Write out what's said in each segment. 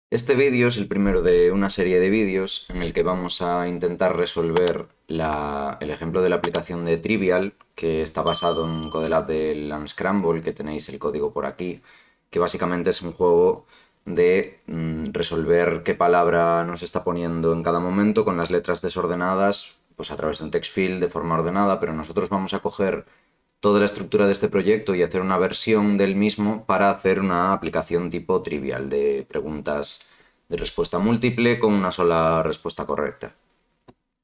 Este vídeo es el primero de una serie de vídeos en el que vamos a intentar resolver el ejemplo de la aplicación de Trivial, que está basado en un Codelab del Unscramble, que tenéis el código por aquí, que básicamente es un juego de resolver qué palabra nos está poniendo en cada momento con las letras desordenadas, pues a través de un text field de forma ordenada, pero nosotros vamos a coger toda la estructura de este proyecto y hacer una versión del mismo para hacer una aplicación tipo trivial de preguntas de respuesta múltiple con una sola respuesta correcta.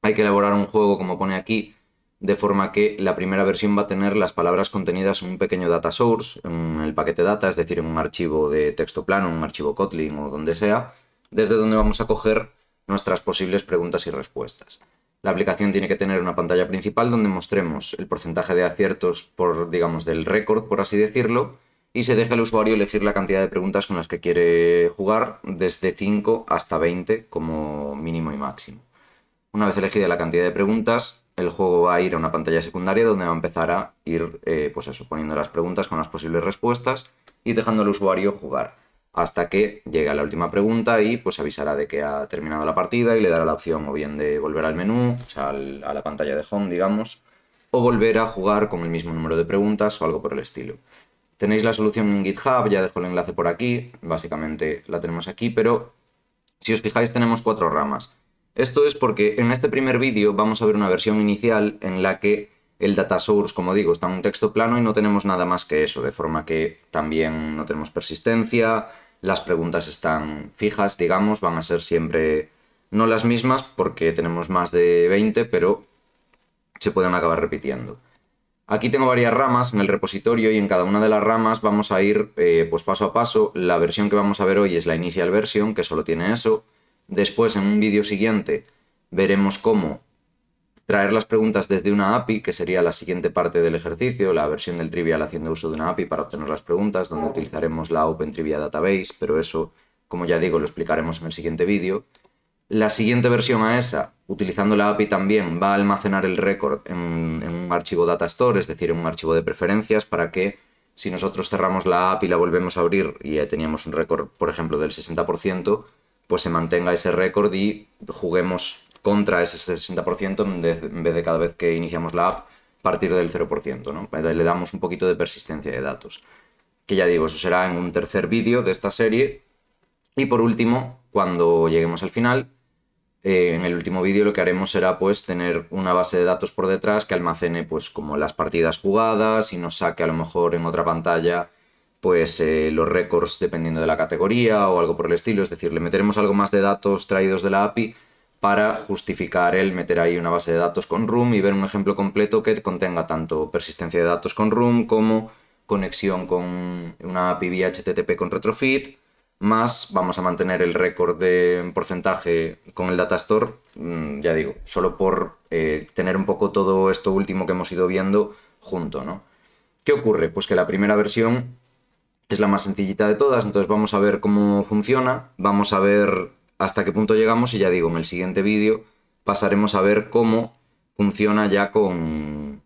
Hay que elaborar un juego, como pone aquí, de forma que la primera versión va a tener las palabras contenidas en un pequeño data source, en el paquete data, es decir, en un archivo de texto plano, un archivo Kotlin o donde sea, desde donde vamos a coger nuestras posibles preguntas y respuestas. La aplicación tiene que tener una pantalla principal donde mostremos el porcentaje de aciertos por, digamos, del récord, por así decirlo, y se deja al usuario elegir la cantidad de preguntas con las que quiere jugar, desde 5 hasta 20 como mínimo y máximo. Una vez elegida la cantidad de preguntas, el juego va a ir a una pantalla secundaria donde va a empezar a ir, pues eso, poniendo las preguntas con las posibles respuestas y dejando al usuario jugar hasta que llegue a la última pregunta y pues avisará de que ha terminado la partida y le dará la opción o bien de volver al menú, o sea, a la pantalla de home, digamos, o volver a jugar con el mismo número de preguntas o algo por el estilo. Tenéis la solución en GitHub, ya dejo el enlace por aquí, básicamente la tenemos aquí, pero si os fijáis tenemos 4 ramas. Esto es porque en este primer vídeo vamos a ver una versión inicial en la que el data source, como digo, está en un texto plano y no tenemos nada más que eso, de forma que también no tenemos persistencia, las preguntas están fijas, digamos, van a ser siempre no las mismas porque tenemos más de 20, pero se pueden acabar repitiendo. Aquí tengo varias ramas en el repositorio y en cada una de las ramas vamos a ir pues paso a paso. La versión que vamos a ver hoy es la initial version, que solo tiene eso. Después, en un vídeo siguiente, veremos cómo traer las preguntas desde una API, que sería la siguiente parte del ejercicio, la versión del Trivial haciendo uso de una API para obtener las preguntas, donde utilizaremos la Open Trivia Database, pero eso, como ya digo, lo explicaremos en el siguiente vídeo. La siguiente versión a esa, utilizando la API también, va a almacenar el récord en un archivo data store, es decir, en un archivo de preferencias, para que si nosotros cerramos la API y la volvemos a abrir y teníamos un récord, por ejemplo, del 60%, pues se mantenga ese récord y juguemos contra ese 60% en vez de cada vez que iniciamos la app partir del 0%, ¿no? Le damos un poquito de persistencia de datos. Que ya digo, eso será en un tercer vídeo de esta serie. Y por último, cuando lleguemos al final, en el último vídeo lo que haremos será pues tener una base de datos por detrás que almacene pues como las partidas jugadas y nos saque a lo mejor en otra pantalla pues los récords dependiendo de la categoría o algo por el estilo. Es decir, le meteremos algo más de datos traídos de la API para justificar el meter ahí una base de datos con Room y ver un ejemplo completo que contenga tanto persistencia de datos con Room como conexión con una API vía HTTP con Retrofit, más vamos a mantener el récord de porcentaje con el Datastore, ya digo, solo por tener un poco todo esto último que hemos ido viendo junto, ¿no? ¿Qué ocurre? Pues que la primera versión es la más sencillita de todas, entonces vamos a ver cómo funciona, vamos a ver hasta qué punto llegamos y ya digo, en el siguiente vídeo pasaremos a ver cómo funciona ya con,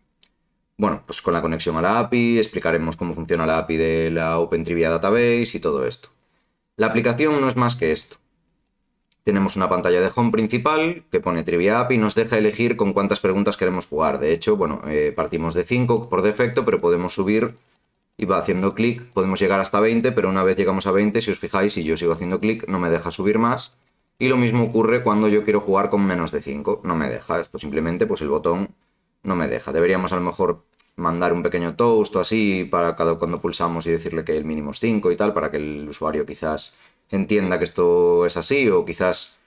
bueno, pues con la conexión a la API, explicaremos cómo funciona la API de la Open Trivia Database y todo esto. La aplicación no es más que esto. Tenemos una pantalla de home principal que pone Trivia API y nos deja elegir con cuántas preguntas queremos jugar. De hecho, bueno, partimos de 5 por defecto, pero podemos subir y va haciendo clic, podemos llegar hasta 20, pero una vez llegamos a 20, si os fijáis, si yo sigo haciendo clic, no me deja subir más. Y lo mismo ocurre cuando yo quiero jugar con menos de 5, no me deja. Esto simplemente, pues el botón no me deja. Deberíamos a lo mejor mandar un pequeño toast o así para cada cuando pulsamos y decirle que el mínimo es 5 y tal, para que el usuario quizás entienda que esto es así, o quizás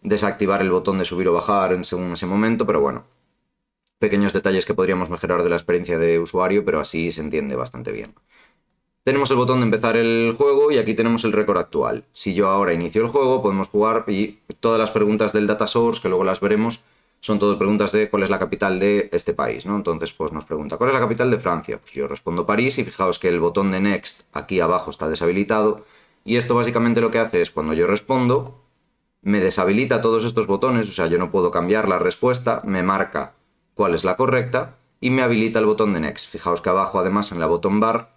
desactivar el botón de subir o bajar según ese momento, pero bueno, pequeños detalles que podríamos mejorar de la experiencia de usuario, pero así se entiende bastante bien. Tenemos el botón de empezar el juego y aquí tenemos el récord actual. Si yo ahora inicio el juego, podemos jugar y todas las preguntas del data source, que luego las veremos, son todas preguntas de cuál es la capital de este país, ¿no? Entonces, pues nos pregunta, ¿cuál es la capital de Francia? Pues yo respondo París y fijaos que el botón de Next aquí abajo está deshabilitado y esto básicamente lo que hace es cuando yo respondo, me deshabilita todos estos botones, o sea, yo no puedo cambiar la respuesta, me marca cuál es la correcta y me habilita el botón de Next. Fijaos que abajo además en la botón bar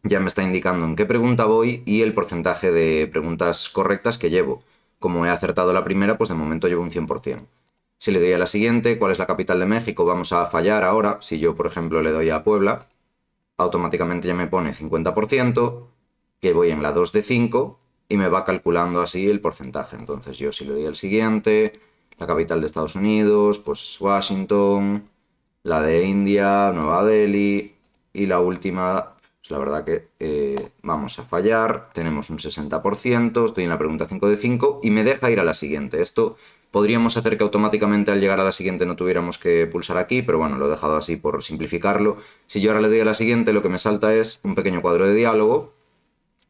ya me está indicando en qué pregunta voy y el porcentaje de preguntas correctas que llevo. Como he acertado la primera, pues de momento llevo un 100%. Si le doy a la siguiente, ¿cuál es la capital de México? Vamos a fallar ahora. Si yo, por ejemplo, le doy a Puebla, automáticamente ya me pone 50%, que voy en la 2 de 5 y me va calculando así el porcentaje. Entonces yo si le doy al siguiente, la capital de Estados Unidos, pues Washington, la de India, Nueva Delhi y la última, pues la verdad que vamos a fallar, tenemos un 60%, estoy en la pregunta 5 de 5 y me deja ir a la siguiente. Esto podríamos hacer que automáticamente al llegar a la siguiente no tuviéramos que pulsar aquí, pero bueno, lo he dejado así por simplificarlo. Si yo ahora le doy a la siguiente, lo que me salta es un pequeño cuadro de diálogo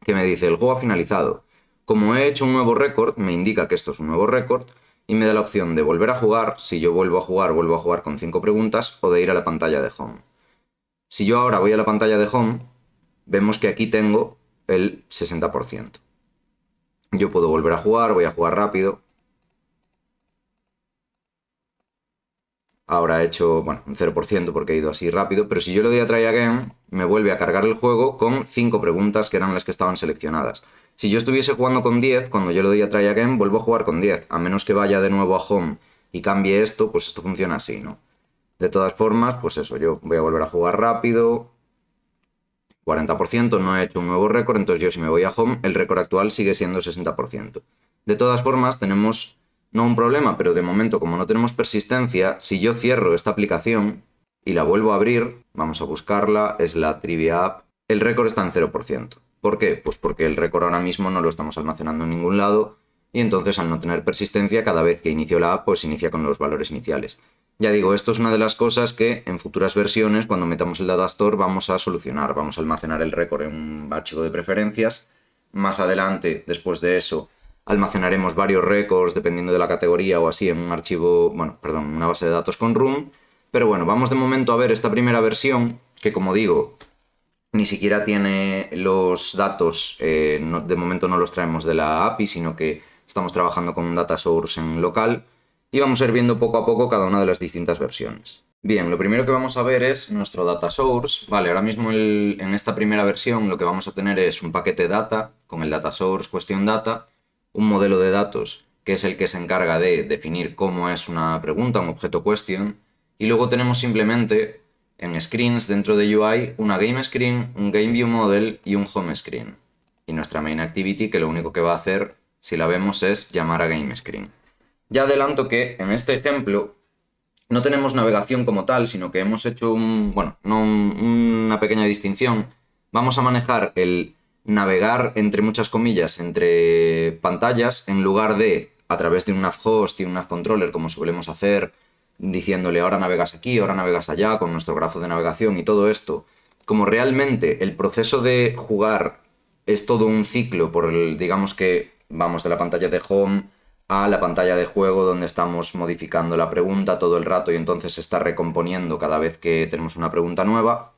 que me dice el juego ha finalizado. Como he hecho un nuevo récord, me indica que esto es un nuevo récord y me da la opción de volver a jugar. Si yo vuelvo a jugar con 5 preguntas o de ir a la pantalla de home. Si yo ahora voy a la pantalla de home, vemos que aquí tengo el 60%. Yo puedo volver a jugar, voy a jugar rápido. Ahora he hecho, bueno, un 0% porque he ido así rápido, pero si yo le doy a Try Again, me vuelve a cargar el juego con 5 preguntas que eran las que estaban seleccionadas. Si yo estuviese jugando con 10, cuando yo le doy a Try Again, vuelvo a jugar con 10. A menos que vaya de nuevo a Home y cambie esto, pues esto funciona así, ¿no? De todas formas, pues eso, yo voy a volver a jugar rápido. 40%, no he hecho un nuevo récord, entonces yo si me voy a Home, el récord actual sigue siendo 60%. De todas formas, tenemos no un problema, pero de momento como no tenemos persistencia, si yo cierro esta aplicación y la vuelvo a abrir, vamos a buscarla, es la Trivia App, el récord está en 0%. ¿Por qué? Pues porque el récord ahora mismo no lo estamos almacenando en ningún lado y entonces al no tener persistencia, cada vez que inicio la app, pues inicia con los valores iniciales. Ya digo, esto es una de las cosas que en futuras versiones, cuando metamos el Data Store, vamos a solucionar. Vamos a almacenar el récord en un archivo de preferencias. Más adelante, después de eso, almacenaremos varios récords, dependiendo de la categoría o así, en un archivo, bueno, perdón, una base de datos con room. Pero bueno, vamos de momento a ver esta primera versión, que como digo, ni siquiera tiene los datos, de momento no los traemos de la API, sino que estamos trabajando con un data source en local y vamos a ir viendo poco a poco cada una de las distintas versiones. Bien, lo primero que vamos a ver es nuestro data source. Vale, ahora mismo en esta primera versión lo que vamos a tener es un paquete data con el data source question data, un modelo de datos que es el que se encarga de definir cómo es una pregunta, un objeto question, y luego tenemos simplemente en screens dentro de UI una game screen, un game view model y un home screen. Y nuestra main activity que lo único que va a hacer, si la vemos, es llamar a game screen. Ya adelanto que en este ejemplo no tenemos navegación como tal, sino que hemos hecho una pequeña distinción. Vamos a manejar el navegar entre muchas comillas entre pantallas en lugar de a través de un navhost y un navcontroller como solemos hacer, diciéndole ahora navegas aquí, ahora navegas allá con nuestro grafo de navegación y todo esto. Como realmente el proceso de jugar es todo un ciclo por el, digamos que vamos de la pantalla de home a la pantalla de juego donde estamos modificando la pregunta todo el rato y entonces se está recomponiendo cada vez que tenemos una pregunta nueva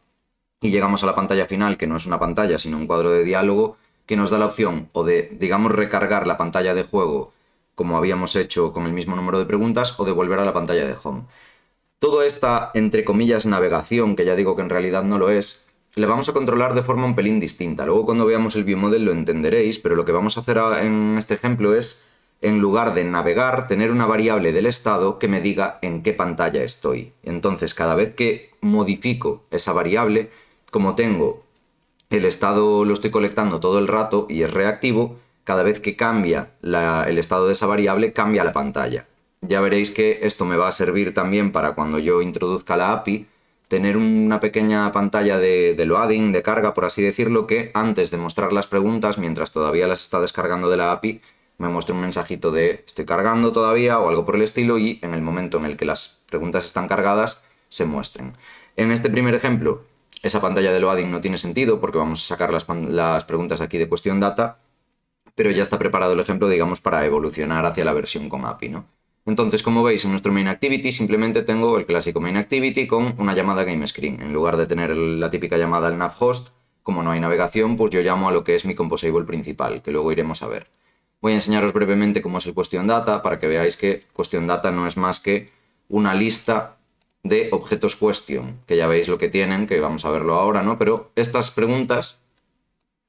y llegamos a la pantalla final, que no es una pantalla sino un cuadro de diálogo que nos da la opción o de, digamos, recargar la pantalla de juego como habíamos hecho con el mismo número de preguntas o de volver a la pantalla de home. Toda esta, entre comillas, navegación, que ya digo que en realidad no lo es, le vamos a controlar de forma un pelín distinta. Luego cuando veamos el ViewModel lo entenderéis, pero lo que vamos a hacer en este ejemplo es, en lugar de navegar, tener una variable del estado que me diga en qué pantalla estoy. Entonces, cada vez que modifico esa variable, como tengo el estado lo estoy colectando todo el rato y es reactivo, cada vez que cambia el estado de esa variable, cambia la pantalla. Ya veréis que esto me va a servir también para cuando yo introduzca la API, tener una pequeña pantalla de loading, de carga, por así decirlo, que antes de mostrar las preguntas, mientras todavía las está descargando de la API, me muestre un mensajito de estoy cargando todavía o algo por el estilo y en el momento en el que las preguntas están cargadas, se muestren. En este primer ejemplo, esa pantalla de loading no tiene sentido porque vamos a sacar las preguntas aquí de cuestión data, pero ya está preparado el ejemplo, digamos, para evolucionar hacia la versión con API, ¿no? Entonces, como veis, en nuestro main activity simplemente tengo el clásico main activity con una llamada game screen. En lugar de tener la típica llamada al navhost, como no hay navegación, pues yo llamo a lo que es mi composable principal, que luego iremos a ver. Voy a enseñaros brevemente cómo es el question data para que veáis que question data no es más que una lista de objetos question, que ya veis lo que tienen, que vamos a verlo ahora, ¿no? Pero estas preguntas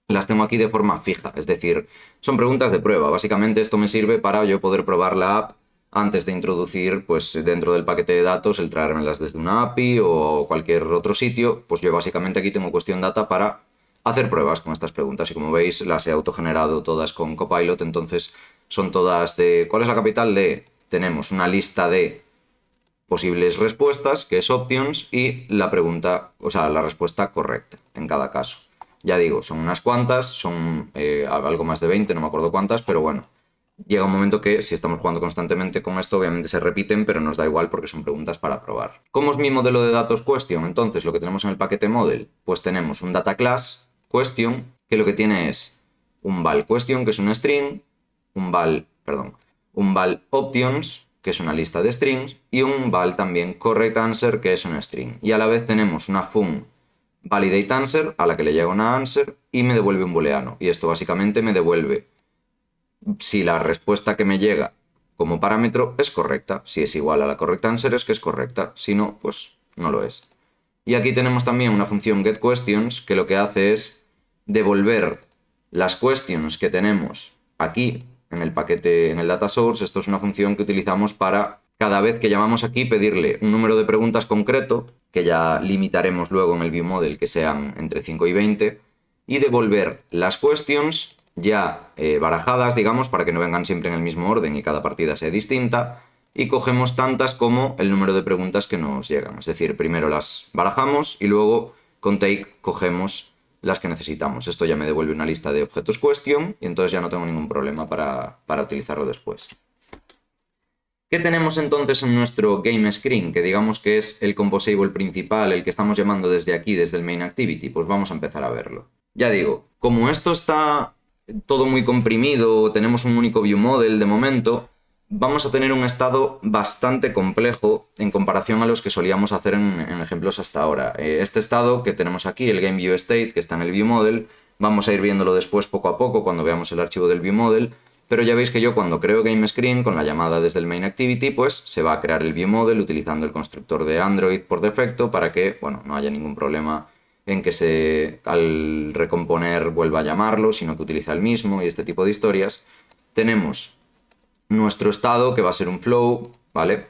las tengo aquí de forma fija. Es decir, son preguntas de prueba. Básicamente esto me sirve para yo poder probar la app antes de introducir, pues dentro del paquete de datos, el traérmelas desde una API o cualquier otro sitio. Pues yo básicamente aquí tengo cuestión data para hacer pruebas con estas preguntas. Y como veis, las he autogenerado todas con Copilot. Entonces son todas de ¿cuál es la capital de? Tenemos una lista de posibles respuestas, que es options, y la pregunta, o sea, la respuesta correcta en cada caso. Ya digo, son unas cuantas, son algo más de 20, no me acuerdo cuántas, pero bueno, llega un momento que si estamos jugando constantemente con esto, obviamente se repiten, pero nos da igual porque son preguntas para probar. ¿Cómo es mi modelo de datos question? Entonces, lo que tenemos en el paquete model, pues tenemos un data class question, que lo que tiene es un val question, que es un string, un val options, que es una lista de strings, y un val también correct answer, que es un string. Y a la vez tenemos una fun validate answer, a la que le llega una answer, y me devuelve un booleano. Y esto básicamente me devuelve si la respuesta que me llega como parámetro es correcta. Si es igual a la correct answer es que es correcta. Si no, pues no lo es. Y aquí tenemos también una función getQuestions que lo que hace es devolver las questions que tenemos aquí en el paquete, en el data source. Esto es una función que utilizamos para cada vez que llamamos aquí pedirle un número de preguntas concreto, que ya limitaremos luego en el viewModel que sean entre 5 y 20, y devolver las questions ya barajadas, digamos, para que no vengan siempre en el mismo orden y cada partida sea distinta, y cogemos tantas como el número de preguntas que nos llegan. Es decir, primero las barajamos y luego con take cogemos las que necesitamos. Esto ya me devuelve una lista de objetos question y entonces ya no tengo ningún problema para utilizarlo después. ¿Qué tenemos entonces en nuestro game screen? Que digamos que es el composable principal, el que estamos llamando desde aquí, desde el main activity. Pues vamos a empezar a verlo. Ya digo, como esto está todo muy comprimido, tenemos un único view model de momento, vamos a tener un estado bastante complejo en comparación a los que solíamos hacer en ejemplos hasta ahora. Este estado que tenemos aquí, el game view state, que está en el view model, vamos a ir viéndolo después poco a poco cuando veamos el archivo del view model, pero ya veis que yo cuando creo GameScreen con la llamada desde el main activity, pues se va a crear el viewModel utilizando el constructor de Android por defecto para que, bueno, no haya ningún problema en que al recomponer vuelva a llamarlo, sino que utiliza el mismo y este tipo de historias. Tenemos nuestro estado, que va a ser un flow, ¿vale?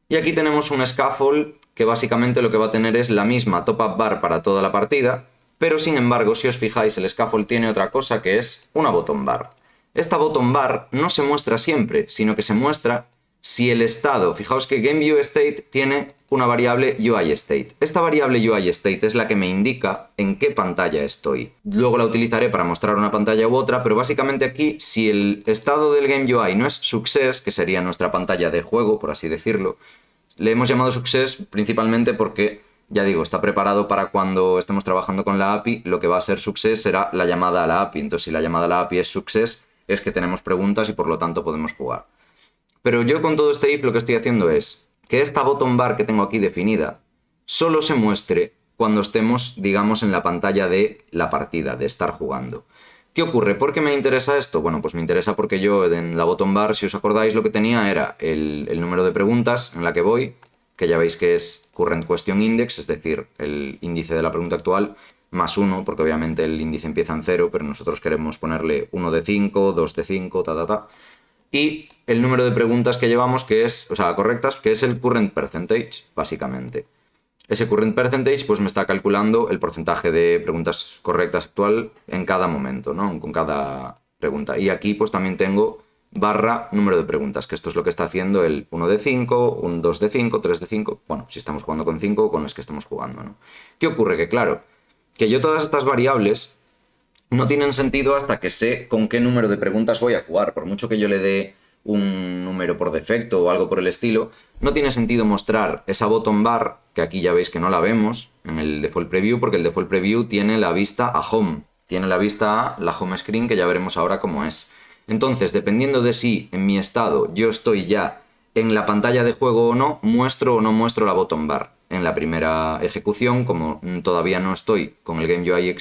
Y aquí tenemos un scaffold que básicamente lo que va a tener es la misma top-up bar para toda la partida, pero sin embargo, si os fijáis, el scaffold tiene otra cosa que es una bottom bar. Esta bottom bar no se muestra siempre, sino que se muestra si el estado, fijaos que GameViewState tiene una variable UIState. Esta variable UIState es la que me indica en qué pantalla estoy. Luego la utilizaré para mostrar una pantalla u otra, pero básicamente aquí, si el estado del GameUI no es Success, que sería nuestra pantalla de juego, por así decirlo, le hemos llamado Success principalmente porque, ya digo, está preparado para cuando estemos trabajando con la API, lo que va a ser Success será la llamada a la API. Entonces, si la llamada a la API es Success, es que tenemos preguntas y por lo tanto podemos jugar. Pero yo con todo este if lo que estoy haciendo es que esta bottom bar que tengo aquí definida solo se muestre cuando estemos, digamos, en la pantalla de la partida, de estar jugando. ¿Qué ocurre? ¿Por qué me interesa esto? Bueno, pues me interesa porque yo en la bottom bar, si os acordáis, lo que tenía era el número de preguntas en la que voy, que ya veis que es current question index, es decir, el índice de la pregunta actual, más 1, porque obviamente el índice empieza en 0, pero nosotros queremos ponerle 1 de 5, 2 de 5, y el número de preguntas que llevamos, que es, o sea, correctas, que es el current percentage, básicamente. Ese current percentage pues me está calculando el porcentaje de preguntas correctas actual en cada momento, ¿no? Con cada pregunta. Y aquí pues también tengo barra número de preguntas, que esto es lo que está haciendo el 1 de 5, un 2 de 5, 3 de 5, bueno, si estamos jugando con 5 o con las que estamos jugando, ¿no? ¿Qué ocurre? Que claro, que yo todas estas variables no tienen sentido hasta que sé con qué número de preguntas voy a jugar. Por mucho que yo le dé un número por defecto o algo por el estilo, no tiene sentido mostrar esa bottom bar, que aquí ya veis que no la vemos en el default preview, porque el default preview tiene la vista a home, tiene la vista a la home screen, que ya veremos ahora cómo es. Entonces, dependiendo de si en mi estado yo estoy ya en la pantalla de juego o no, muestro o no muestro la bottom bar. En la primera ejecución, como todavía no estoy con el GameUI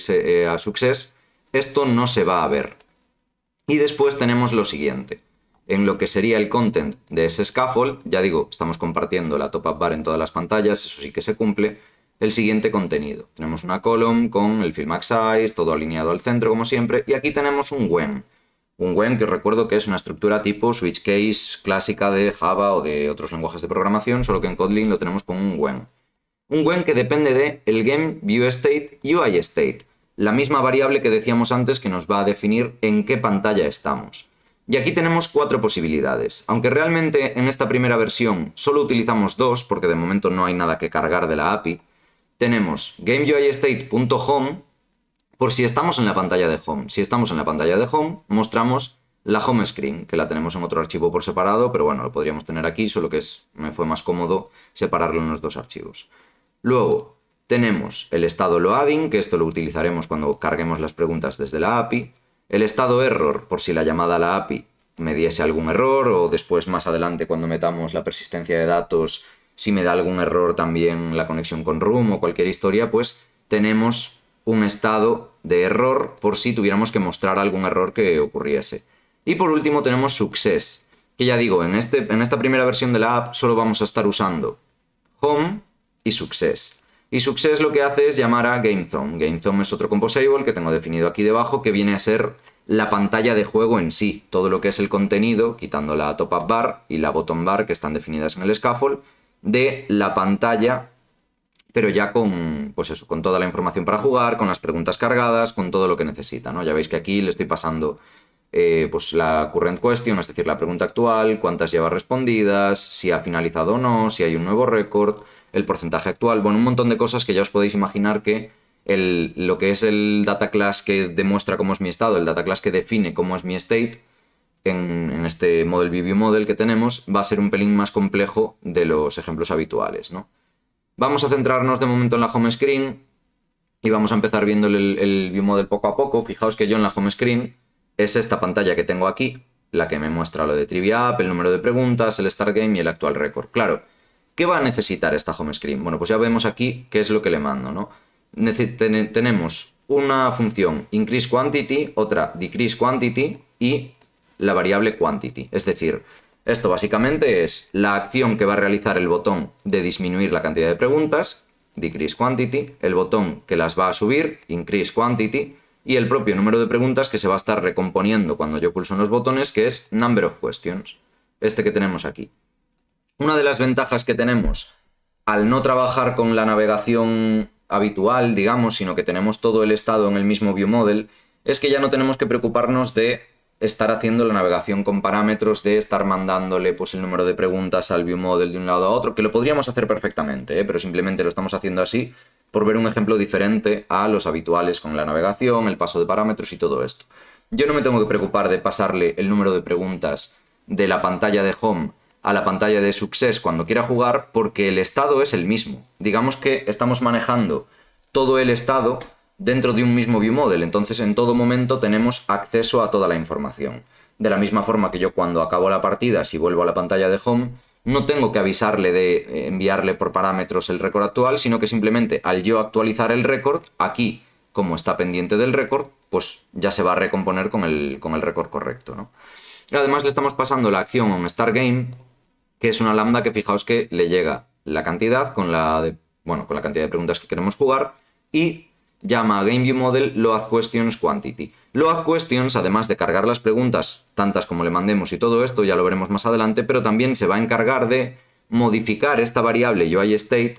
a Success, esto no se va a ver. Y después tenemos lo siguiente. En lo que sería el content de ese scaffold, ya digo, estamos compartiendo la top-up bar en todas las pantallas, eso sí que se cumple, el siguiente contenido. Tenemos una column con el fill max size, todo alineado al centro como siempre, y aquí tenemos un when. Un when que os recuerdo que es una estructura tipo switch case clásica de Java o de otros lenguajes de programación, solo que en Kotlin lo tenemos con un when. Un when que depende de el game view state UI state, la misma variable que decíamos antes que nos va a definir en qué pantalla estamos. Y aquí tenemos 4 posibilidades, aunque realmente en esta primera versión solo utilizamos 2 porque de momento no hay nada que cargar de la API. Tenemos GameUIState.home por si estamos en la pantalla de home. Si estamos en la pantalla de home, mostramos la home screen, que la tenemos en otro archivo por separado, pero bueno, lo podríamos tener aquí, solo que me fue más cómodo separarlo en los dos archivos. Luego tenemos el estado loading, que esto lo utilizaremos cuando carguemos las preguntas desde la API. El estado error, por si la llamada a la API me diese algún error, o después más adelante cuando metamos la persistencia de datos, si me da algún error también la conexión con Room o cualquier historia, pues tenemos un estado de error por si tuviéramos que mostrar algún error que ocurriese. Y por último tenemos success, que ya digo, en esta primera versión de la app solo vamos a estar usando home y success. Y success lo que hace es llamar a GameZone. GameZone es otro composable que tengo definido aquí debajo, que viene a ser la pantalla de juego en sí. Todo lo que es el contenido, quitando la top-up bar y la bottom bar que están definidas en el scaffold, de la pantalla, pero ya con, pues eso, con toda la información para jugar, con las preguntas cargadas, con todo lo que necesita, ¿no? Ya veis que aquí le estoy pasando pues la current question, es decir, la pregunta actual, cuántas lleva respondidas, si ha finalizado o no, si hay un nuevo récord, el porcentaje actual, bueno, un montón de cosas que ya os podéis imaginar que lo que es el data class que demuestra cómo es mi estado, el data class que define cómo es mi state, en este model view model que tenemos, va a ser un pelín más complejo de los ejemplos habituales, ¿no? Vamos a centrarnos de momento en la home screen y vamos a empezar viendo el view model poco a poco. Fijaos que yo en la home screen es esta pantalla que tengo aquí, la que me muestra lo de Trivia App, el número de preguntas, el start game y el actual récord. Claro, ¿qué va a necesitar esta home screen? Bueno, pues ya vemos aquí qué es lo que le mando, ¿no? Tenemos una función increase quantity, otra decrease quantity y la variable quantity. Es decir, esto básicamente es la acción que va a realizar el botón de disminuir la cantidad de preguntas, decrease quantity, el botón que las va a subir, increase quantity, y el propio número de preguntas que se va a estar recomponiendo cuando yo pulso en los botones, que es number of questions, este que tenemos aquí. Una de las ventajas que tenemos al no trabajar con la navegación habitual, digamos, sino que tenemos todo el estado en el mismo viewModel, es que ya no tenemos que preocuparnos de estar haciendo la navegación con parámetros, de estar mandándole pues, el número de preguntas al viewModel de un lado a otro, que lo podríamos hacer perfectamente, pero simplemente lo estamos haciendo así por ver un ejemplo diferente a los habituales con la navegación, el paso de parámetros y todo esto. Yo no me tengo que preocupar de pasarle el número de preguntas de la pantalla de home a la pantalla de success cuando quiera jugar porque el estado es el mismo. Digamos que estamos manejando todo el estado dentro de un mismo viewModel, entonces en todo momento tenemos acceso a toda la información. De la misma forma que yo cuando acabo la partida, si vuelvo a la pantalla de home, no tengo que avisarle de enviarle por parámetros el récord actual, sino que simplemente al yo actualizar el récord, aquí, como está pendiente del récord, pues ya se va a recomponer con el récord correcto, ¿no? Además le estamos pasando la acción a un start game, que es una lambda que fijaos que le llega la cantidad con la cantidad de preguntas que queremos jugar y llama a GameViewModel loadQuestions quantity. LoadQuestions, además de cargar las preguntas, tantas como le mandemos y todo esto, ya lo veremos más adelante, pero también se va a encargar de modificar esta variable UIState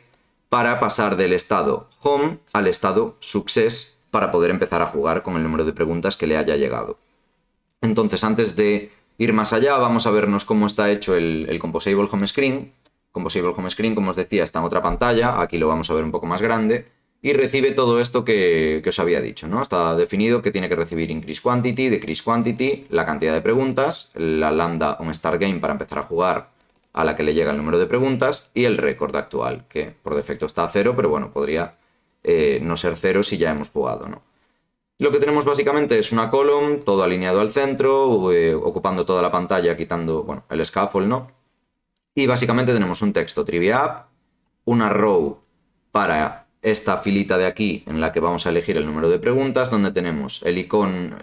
para pasar del estado home al estado success para poder empezar a jugar con el número de preguntas que le haya llegado. Entonces, antes de ir más allá, vamos a vernos cómo está hecho el Composable Home Screen. Composable Home Screen, como os decía, está en otra pantalla, aquí lo vamos a ver un poco más grande, y recibe todo esto que os había dicho, ¿no? Está definido que tiene que recibir increase quantity, decrease quantity, la cantidad de preguntas, la lambda on start game para empezar a jugar a la que le llega el número de preguntas, y el récord actual, que por defecto está a 0, pero bueno, podría no ser 0 si ya hemos jugado, ¿no? Lo que tenemos básicamente es una column, todo alineado al centro, ocupando toda la pantalla, quitando, bueno, el scaffold, ¿no? Y básicamente tenemos un texto Trivia App, una row para esta filita de aquí en la que vamos a elegir el número de preguntas, donde tenemos el icon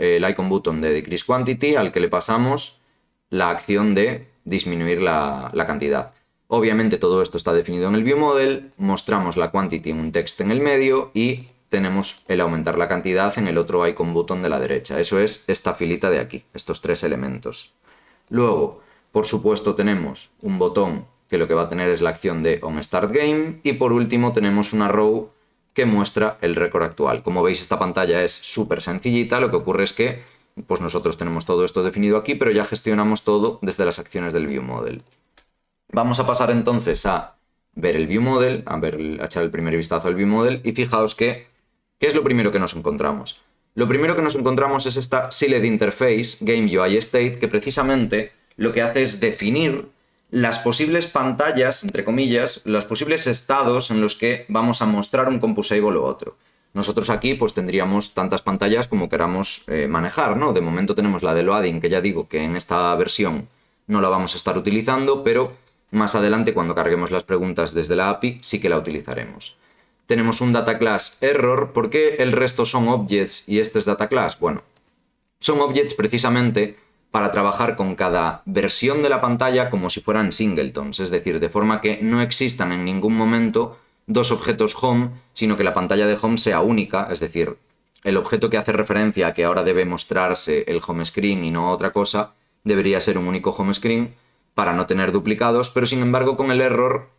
button de decrease quantity al que le pasamos la acción de disminuir la cantidad. Obviamente todo esto está definido en el viewModel, mostramos la quantity en un text en el medio y tenemos el aumentar la cantidad en el otro icon button de la derecha. Eso es esta filita de aquí, estos tres elementos. Luego, por supuesto, tenemos un botón que lo que va a tener es la acción de onStartGame y por último tenemos una row que muestra el récord actual. Como veis, esta pantalla es súper sencillita, lo que ocurre es que pues nosotros tenemos todo esto definido aquí, pero ya gestionamos todo desde las acciones del viewModel. Vamos a pasar entonces a ver el viewModel, a echar el primer vistazo al viewModel y fijaos que, ¿qué es lo primero que nos encontramos? Lo primero que nos encontramos es esta Sealed Interface Game UI State que precisamente lo que hace es definir las posibles pantallas, entre comillas, los posibles estados en los que vamos a mostrar un CompuSable o otro. Nosotros aquí pues tendríamos tantas pantallas como queramos manejar, ¿no? De momento tenemos la de Loading, que ya digo que en esta versión no la vamos a estar utilizando, pero más adelante cuando carguemos las preguntas desde la API sí que la utilizaremos. Tenemos un data class error. ¿Por qué el resto son objects y este es data class? Bueno, son objects precisamente para trabajar con cada versión de la pantalla como si fueran singletons, es decir, de forma que no existan en ningún momento dos objetos home, sino que la pantalla de home sea única, es decir, el objeto que hace referencia a que ahora debe mostrarse el home screen y no otra cosa, debería ser un único home screen para no tener duplicados, pero sin embargo con el error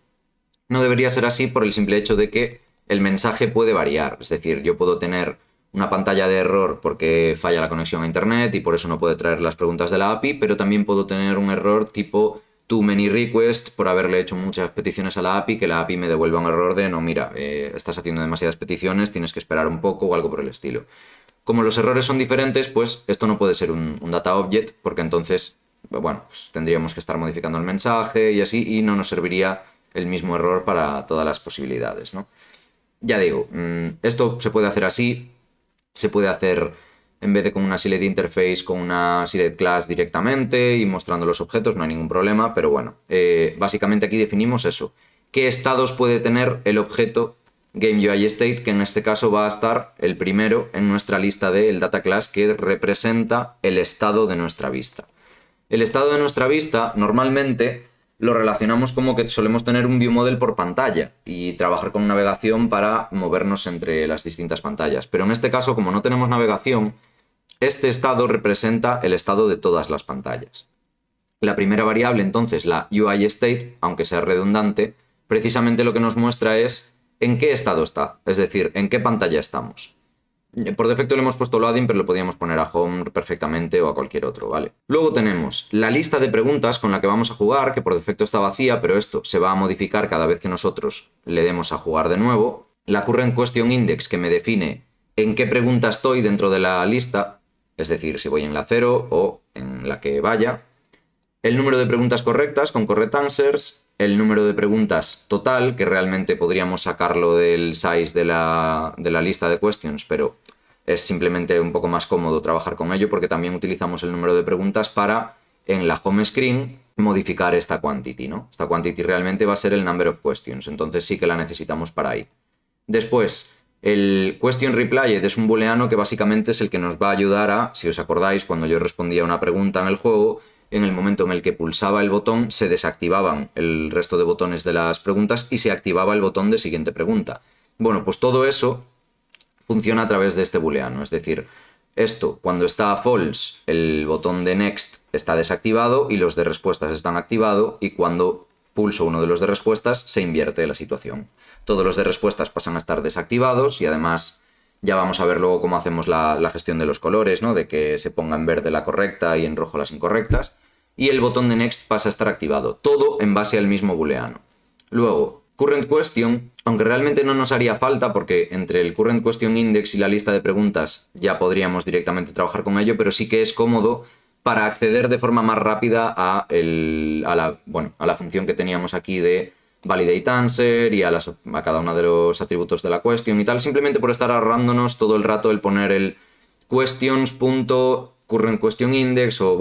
no debería ser así por el simple hecho de que el mensaje puede variar, es decir, yo puedo tener una pantalla de error porque falla la conexión a internet y por eso no puede traer las preguntas de la API, pero también puedo tener un error tipo too many requests por haberle hecho muchas peticiones a la API, que la API me devuelva un error de no, mira, estás haciendo demasiadas peticiones, tienes que esperar un poco o algo por el estilo. Como los errores son diferentes, pues esto no puede ser un data object porque entonces, bueno, pues tendríamos que estar modificando el mensaje y así y no nos serviría el mismo error para todas las posibilidades, ¿no? Ya digo, esto se puede hacer así, se puede hacer en vez de con una Sealed Interface, con una Sealed Class directamente y mostrando los objetos, no hay ningún problema, pero bueno, básicamente aquí definimos eso. ¿Qué estados puede tener el objeto GameUIState? Que en este caso va a estar el primero en nuestra lista del data class que representa el estado de nuestra vista. El estado de nuestra vista normalmente lo relacionamos como que solemos tener un viewModel por pantalla y trabajar con navegación para movernos entre las distintas pantallas. Pero en este caso, como no tenemos navegación, este estado representa el estado de todas las pantallas. La primera variable, entonces, la UIState, aunque sea redundante, precisamente lo que nos muestra es en qué estado está, es decir, en qué pantalla estamos. Por defecto le hemos puesto loading, pero lo podíamos poner a home perfectamente o a cualquier otro, ¿vale? Luego tenemos la lista de preguntas con la que vamos a jugar, que por defecto está vacía, pero esto se va a modificar cada vez que nosotros le demos a jugar de nuevo. La current question index, que me define en qué pregunta estoy dentro de la lista, es decir, si voy en la 0 o en la que vaya. El número de preguntas correctas con correct answers, el número de preguntas total, que realmente podríamos sacarlo del size de la lista de questions, pero es simplemente un poco más cómodo trabajar con ello porque también utilizamos el número de preguntas para, en la home screen, modificar esta quantity, ¿no? Esta quantity realmente va a ser el number of questions, entonces sí que la necesitamos para ahí. Después, el question replied es un booleano que básicamente es el que nos va a ayudar a, si os acordáis, cuando yo respondía a una pregunta en el juego, en el momento en el que pulsaba el botón se desactivaban el resto de botones de las preguntas y se activaba el botón de siguiente pregunta. Bueno, pues todo eso funciona a través de este booleano, es decir, esto cuando está false el botón de next está desactivado y los de respuestas están activados y cuando pulso uno de los de respuestas se invierte la situación. Todos los de respuestas pasan a estar desactivados y además ya vamos a ver luego cómo hacemos la gestión de los colores, ¿no? De que se ponga en verde la correcta y en rojo las incorrectas. Y el botón de next pasa a estar activado. Todo en base al mismo booleano. Luego, current question, aunque realmente no nos haría falta porque entre el current question index y la lista de preguntas ya podríamos directamente trabajar con ello, pero sí que es cómodo para acceder de forma más rápida a la función que teníamos aquí de validate answer y a cada uno de los atributos de la question y tal, simplemente por estar ahorrándonos todo el rato el poner el questions.current question index o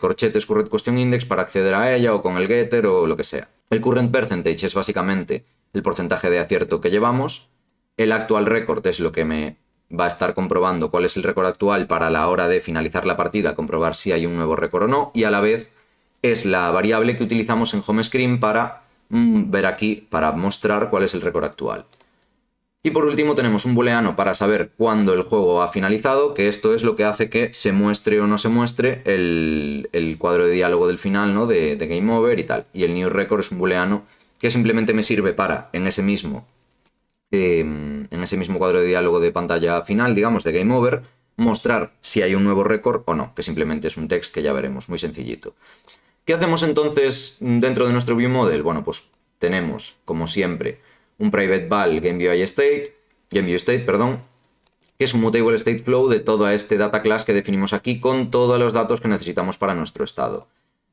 corchetes current question index para acceder a ella o con el getter o lo que sea. El current percentage es básicamente el porcentaje de acierto que llevamos. El actual record es lo que me va a estar comprobando cuál es el récord actual para la hora de finalizar la partida, comprobar si hay un nuevo récord o no, y a la vez es la variable que utilizamos en home screen para ver aquí para mostrar cuál es el récord actual. Y por último tenemos un booleano para saber cuándo el juego ha finalizado, que esto es lo que hace que se muestre o no se muestre el cuadro de diálogo del final, ¿no? de Game Over y tal. Y el new record es un booleano que simplemente me sirve para, en ese mismo cuadro de diálogo de pantalla final, digamos, de Game Over, mostrar si hay un nuevo récord o no, que simplemente es un text que ya veremos, muy sencillito. ¿Qué hacemos entonces dentro de nuestro viewModel? Bueno, pues tenemos, como siempre, un private val GameViewState, que es un mutable state flow de todo este data class que definimos aquí con todos los datos que necesitamos para nuestro estado.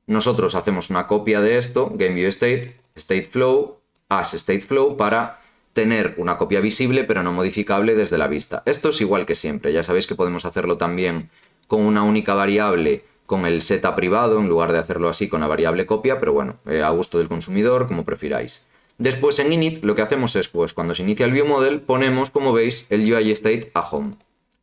Nosotros hacemos una copia de esto, GameViewState, stateflow, as stateflow, para tener una copia visible pero no modificable desde la vista. Esto es igual que siempre, ya sabéis que podemos hacerlo también con una única variable con el seta privado en lugar de hacerlo así con la variable copia, pero bueno, a gusto del consumidor, como prefiráis. Después en init lo que hacemos es, pues cuando se inicia el viewModel, ponemos, como veis, el UIState a home,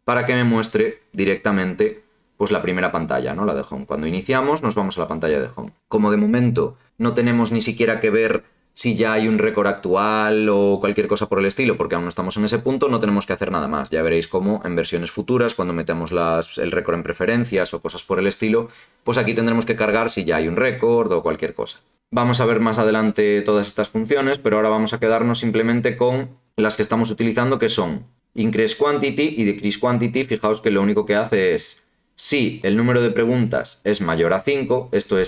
para que me muestre directamente pues la primera pantalla, ¿no? La de home. Cuando iniciamos nos vamos a la pantalla de home. Como de momento no tenemos ni siquiera que ver si ya hay un récord actual o cualquier cosa por el estilo, porque aún no estamos en ese punto, no tenemos que hacer nada más. Ya veréis cómo en versiones futuras, cuando metemos el récord en preferencias o cosas por el estilo, pues aquí tendremos que cargar si ya hay un récord o cualquier cosa. Vamos a ver más adelante todas estas funciones, pero ahora vamos a quedarnos simplemente con las que estamos utilizando, que son increase quantity y decrease quantity. Fijaos que lo único que hace es, si el número de preguntas es mayor a 5, esto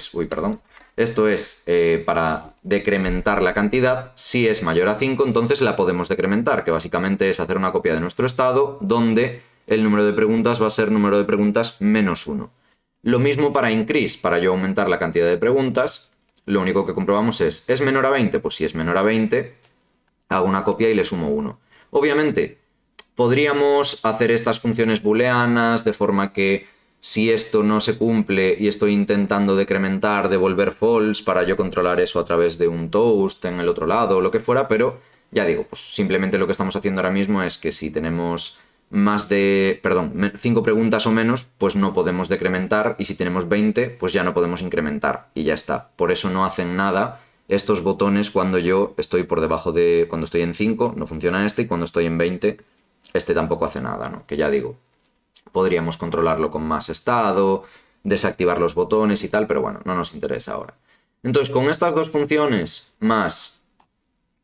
es para decrementar la cantidad. Si es mayor a 5, entonces la podemos decrementar, que básicamente es hacer una copia de nuestro estado donde el número de preguntas va a ser número de preguntas menos 1. Lo mismo para increase, para yo aumentar la cantidad de preguntas. Lo único que comprobamos es menor a 20? Pues si es menor a 20, hago una copia y le sumo 1. Obviamente, podríamos hacer estas funciones booleanas de forma que si esto no se cumple y estoy intentando decrementar, devolver false para yo controlar eso a través de un toast en el otro lado o lo que fuera, pero ya digo, pues simplemente lo que estamos haciendo ahora mismo es que si tenemos 5 preguntas o menos, pues no podemos decrementar, y si tenemos 20, pues ya no podemos incrementar y ya está. Por eso no hacen nada estos botones cuando yo estoy por debajo de... Cuando estoy en 5 no funciona este, y cuando estoy en 20 este tampoco hace nada, ¿no? Que ya digo, podríamos controlarlo con más estado, desactivar los botones y tal, pero bueno, no nos interesa ahora. Entonces, con estas dos funciones más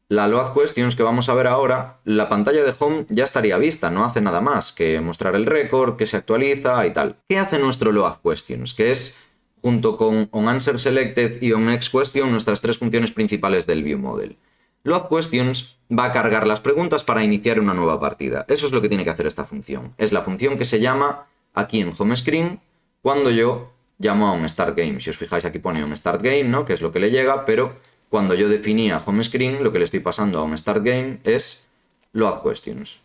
la load questions que vamos a ver ahora, la pantalla de home ya estaría vista, no hace nada más que mostrar el récord, que se actualiza y tal. ¿Qué hace nuestro load questions? Que es, junto con onAnswerSelected y onNextQuestion, nuestras tres funciones principales del viewModel. Load questions va a cargar las preguntas para iniciar una nueva partida. Eso es lo que tiene que hacer esta función. Es la función que se llama aquí en home screen cuando yo llamo a onStartGame. Si os fijáis, aquí pone onStartGame, ¿no? Que es lo que le llega, pero cuando yo definía home screen, lo que le estoy pasando a onStartGame es load questions.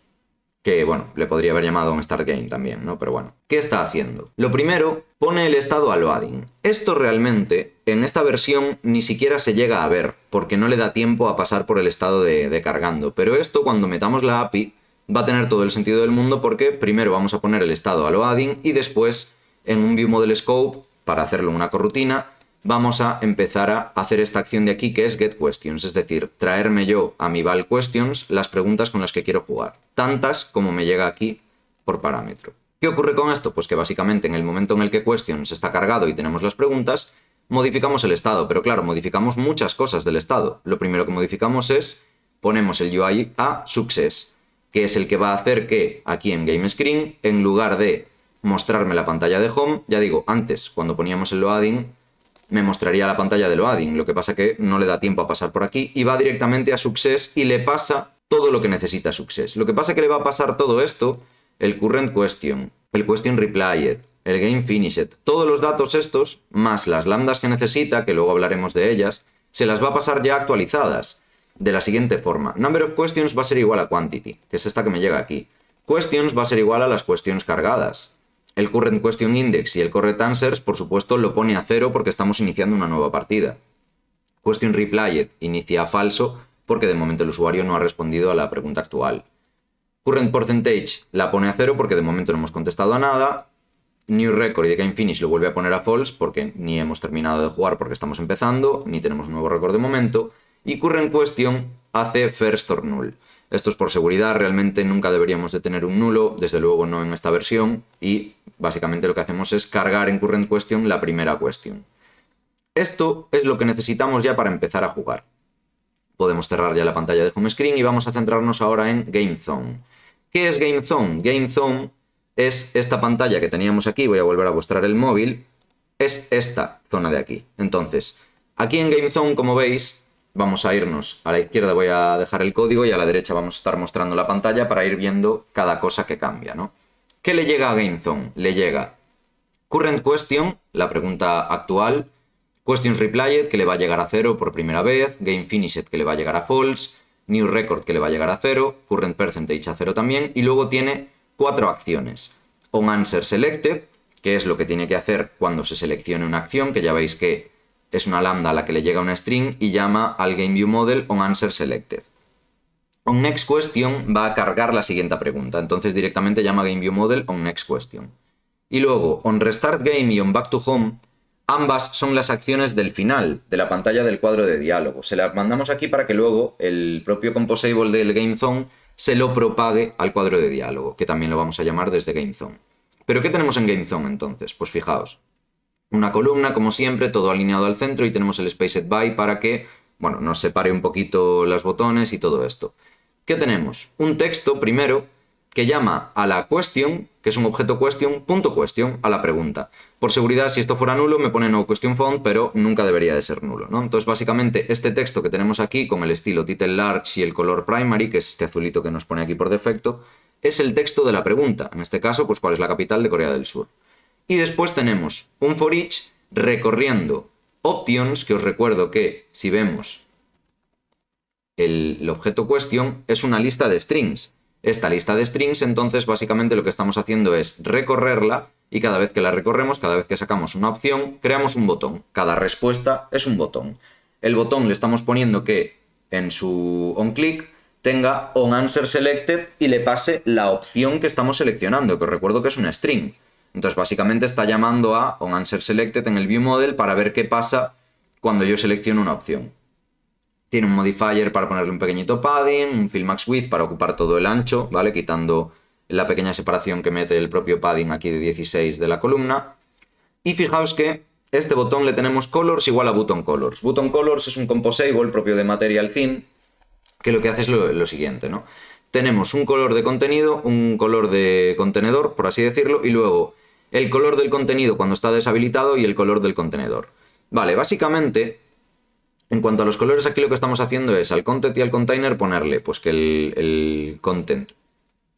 Que, bueno, le podría haber llamado onStartGame también, ¿no? Pero bueno, ¿qué está haciendo? Lo primero, pone el estado a loading. Esto realmente, en esta versión, ni siquiera se llega a ver, porque no le da tiempo a pasar por el estado de cargando. Pero esto, cuando metamos la API, va a tener todo el sentido del mundo, porque primero vamos a poner el estado a loading y después, en un viewModel scope, para hacerlo una corrutina, vamos a empezar a hacer esta acción de aquí que es getQuestions, es decir, traerme yo a mi valQuestions las preguntas con las que quiero jugar, tantas como me llega aquí por parámetro. ¿Qué ocurre con esto? Pues que básicamente en el momento en el que questions está cargado y tenemos las preguntas, modificamos el estado, pero claro, modificamos muchas cosas del estado. Lo primero que modificamos es, ponemos el UI a success, que es el que va a hacer que aquí en GameScreen, en lugar de mostrarme la pantalla de home, ya digo, antes cuando poníamos el loading, me mostraría la pantalla de loading, lo que pasa que no le da tiempo a pasar por aquí y va directamente a success y le pasa todo lo que necesita success. Lo que pasa que le va a pasar todo esto, el current question, el question replied, el game finished, todos los datos estos, más las lambdas que necesita, que luego hablaremos de ellas, se las va a pasar ya actualizadas, de la siguiente forma. Number of questions va a ser igual a quantity, que es esta que me llega aquí. Questions va a ser igual a las questions cargadas. El current question index y el correct answers, por supuesto, lo pone a 0 porque estamos iniciando una nueva partida. Question replied inicia a falso porque de momento el usuario no ha respondido a la pregunta actual. Current percentage la pone a 0 porque de momento no hemos contestado a nada. New record y the game finish lo vuelve a poner a false porque ni hemos terminado de jugar porque estamos empezando, ni tenemos un nuevo récord de momento. y current question hace first or null. Esto es por seguridad, realmente nunca deberíamos de tener un nulo, desde luego no en esta versión, y básicamente lo que hacemos es cargar en current question la primera question. Esto es lo que necesitamos ya para empezar a jugar. Podemos cerrar ya la pantalla de home screen y vamos a centrarnos ahora en Game Zone. ¿Qué es Game Zone? Game Zone es esta pantalla que teníamos aquí, voy a volver a mostrar el móvil, es esta zona de aquí. Entonces, aquí en Game Zone, como veis, vamos a irnos a la izquierda, voy a dejar el código y a la derecha vamos a estar mostrando la pantalla para ir viendo cada cosa que cambia, ¿no? ¿Qué le llega a Game Zone? Le llega Current Question, la pregunta actual, Questions Replyed, que le va a llegar a 0 por primera vez, Game Finished, que le va a llegar a false, New Record, que le va a llegar a 0, Current Percentage a 0 también, y luego tiene 4 acciones. On Answer Selected, que es lo que tiene que hacer cuando se seleccione una acción, que ya veis que es una lambda a la que le llega una string y llama al GameViewModel on Answer Selected. On Next Question va a cargar la siguiente pregunta, entonces directamente llama GameViewModel on Next Question. Y luego, on Restart Game y on Back to Home, ambas son las acciones del final, de la pantalla del cuadro de diálogo. Se las mandamos aquí para que luego el propio composable del GameZone se lo propague al cuadro de diálogo, que también lo vamos a llamar desde GameZone. ¿Pero qué tenemos en GameZone entonces? Pues fijaos, una columna como siempre, todo alineado al centro y tenemos el Spaced By para que, bueno, nos separe un poquito los botones y todo esto. ¿Qué tenemos? Un texto primero que llama a la question, que es un objeto question, punto question, a la pregunta. Por seguridad, si esto fuera nulo, me pone no question found, pero nunca debería de ser nulo, ¿no? Entonces, básicamente, este texto que tenemos aquí, con el estilo title large y el color primary, que es este azulito que nos pone aquí por defecto, es el texto de la pregunta. En este caso, pues, ¿cuál es la capital de Corea del Sur? Y después tenemos un for each recorriendo options, que os recuerdo que, si vemos el objeto question, es una lista de strings. Esta lista de strings, entonces, básicamente lo que estamos haciendo es recorrerla y cada vez que la recorremos, cada vez que sacamos una opción, creamos un botón. Cada respuesta es un botón. El botón le estamos poniendo que en su onClick tenga onAnswerSelected y le pase la opción que estamos seleccionando, que os recuerdo que es una string. Entonces, básicamente está llamando a onAnswerSelected en el ViewModel para ver qué pasa cuando yo selecciono una opción. Tiene un modifier para ponerle un pequeñito padding, un fill max width para ocupar todo el ancho, ¿vale? Quitando la pequeña separación que mete el propio padding aquí de 16 de la columna. Y fijaos que este botón le tenemos colors igual a button colors. Button colors es un composable propio de Material Theme que lo que hace es lo siguiente, ¿no? Tenemos un color de contenido, un color de contenedor, por así decirlo, y luego el color del contenido cuando está deshabilitado y el color del contenedor. Vale, básicamente, en cuanto a los colores, aquí lo que estamos haciendo es al content y al container ponerle pues que el content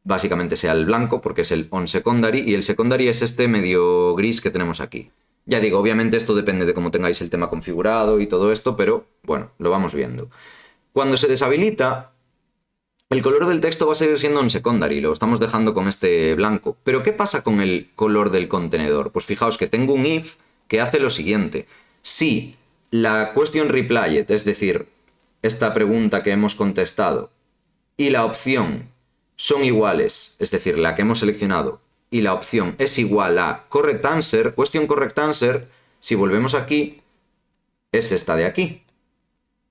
básicamente sea el blanco, porque es el onSecondary, y el secondary es este medio gris que tenemos aquí. Ya digo, obviamente esto depende de cómo tengáis el tema configurado y todo esto, pero bueno, lo vamos viendo. Cuando se deshabilita, el color del texto va a seguir siendo onSecondary, lo estamos dejando con este blanco. Pero ¿qué pasa con el color del contenedor? Pues fijaos que tengo un if que hace lo siguiente. Si la question replyed, es decir, esta pregunta que hemos contestado, y la opción son iguales, es decir, la que hemos seleccionado, y la opción es igual a correct answer, question correct answer, si volvemos aquí, es esta de aquí.